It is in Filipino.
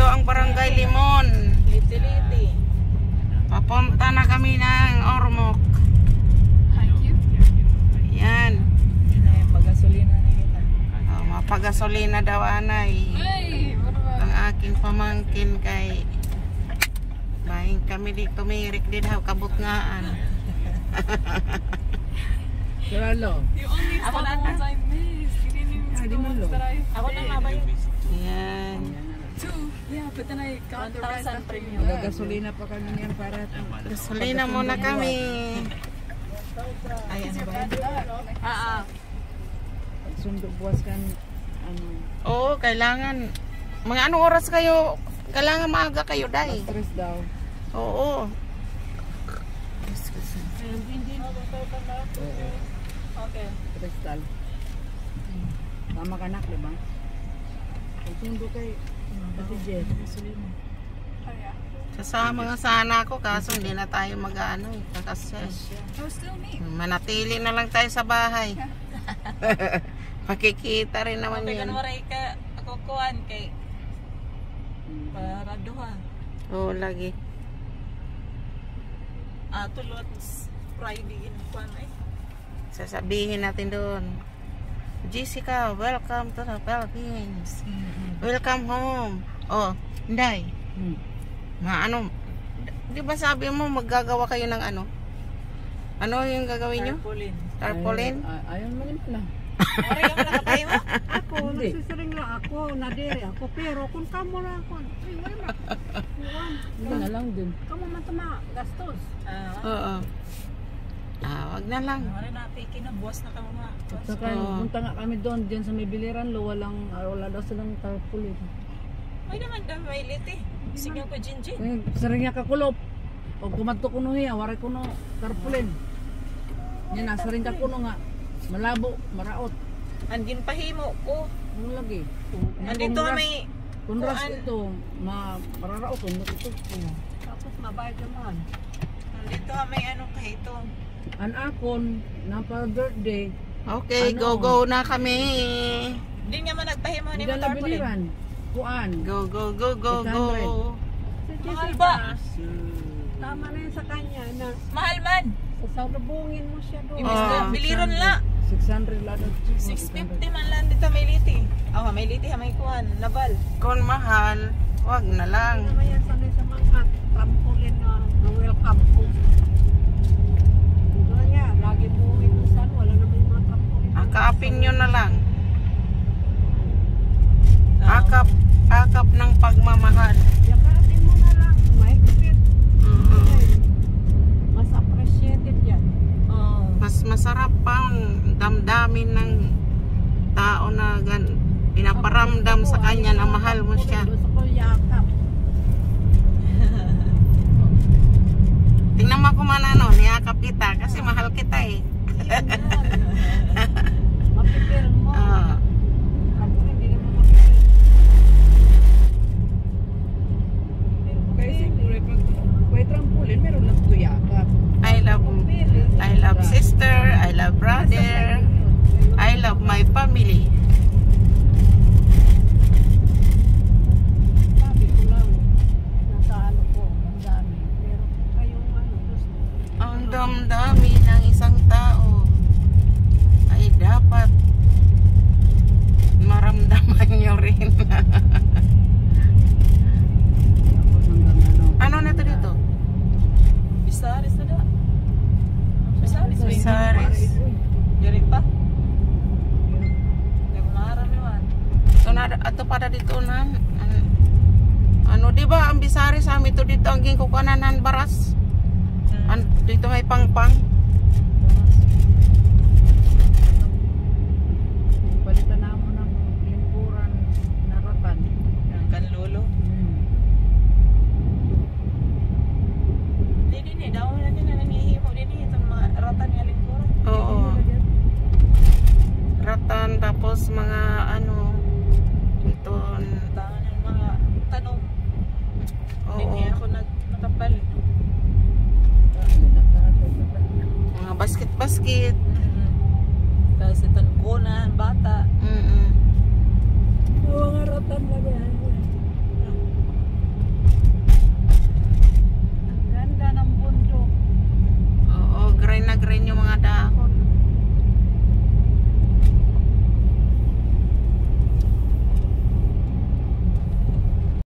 Ito ang Barangay Limon. Liti-liti. Papunta na kami ng Ormoc. Yan. Pagasolina na kita. Oh, mapagasolina daw anay. Ang aking pamangkin kay bahin kami dito mirik din daw kabutngaan. Lalo. Ako na I missed. You didn't even see the ones that I... Ako na nga ba yun? Yan. Yeah, but then I got the 1,000 premium. Gasolina pa kami yan para Gasolina muna kami. Ayan ba yun? sundo buwas kan ano. Oo, kailangan. Mga anong oras kayo? Kailangan maaga kayo dahil. Stress daw. Oo. Okay. Kristal. Tama ka nak, diba? Sundo kay Ate Jess. Kasama nga sana ako kaso hindi na tayo mag-ano eh. Kakases. Manatili na lang tayo sa bahay. Makikita rin naman yun. Ganun maray ka ako kuhan kay para duha. Oo, lagi. Tulot Friday in kuhan ay. Sasabihin natin doon. Jessica, welcome to the Philippines. Welcome home. Oh, Inday. Ano, di ba sabi mo maggagawa kayo ng ano? Ano yung gagawin nyo? Tarpaulin. Tarpaulin? Ayun mo na. Maray ka nakatay mo? Ako, nagsisiring lang ako, nadiri ako, pero kung kamo na ako, ay, wala. Hindi na lang din. Kamo man tama, gastos. Oo. Wag na lang. Maray natin na buwas na ka mga. Saka punta nga kami doon, diyan sa may biliran, wala daw silang tarpaulin. May naman daw may liti. Sigaw ko Jinjin. Sering niya kakulop. O kumadto kuno hiya, waray kuno tarpaulin. Yan na, sering ka kuno nga. Malabo, maraot. Andin pahimo ko. Ano lagi? Andito may Kunras ito, mararaot. Ito. Tapos mabayad naman. andito may ano kahito. An akon, na pa birthday. Okay, Ano? go na kami. Hindi nga man nagpahimo ni Hindi na Tarpaulin. biliran. Kuan. Go. 800. Mahal ba? Tama na yun sa kanya na Mahal man. sasalubungin mo siya doon. Imbis na biliron la. 600 lado. 650 man lang dito may liti. May liti ha may kuhan. Nabal. Kung mahal, wag na lang. Ano naman yan sanay sa mga trampolin na welcome po. Doon nga, lagi buhay mo saan, wala naman yung mga trampolin. Akaapin nyo na lang. Akap ng pagmamahal. Yakapin mo na lang, mahigpit. Mas appreciated yan. Mas masarap pa ang damdamin ng tao na pinaparamdam sa kanya na mahal mo siya. Gusto ko yakap. Tingnan mo kung ano, niyakap kita kasi mahal kita eh. Mapipil mo. Ah. Ako hindi naman mapipil. Kaya siguro, pag may trampolin, meron lang ito yakap. I love sister, I love brother, I love my family. Sabi ko lang, nasa ano ko, ang dami. Pero kayong ano, gusto. Ang damdamin ng isang tao ay dapat maramdaman nyo rin. Tapos hanggang ano. Ano na to dito? Bisaris na da. Bisaris. Bisaris. Diri pa. Hindi ko maharami man. So na ato para dito na ano di ba ang Bisaris sa amin to dito ang gingkukanan baras. Dito may pangpang. Palitan na mo ng lingkuran na ratan. Ang kanlolo. Hindi daw na din na nangihimo din itong mga ratan nga lingkuran. Oo. Ratan tapos mga ano ito. Tangan ng mga tanong. Oo. Hindi ako nakapalit. nag-green yung mga dahon.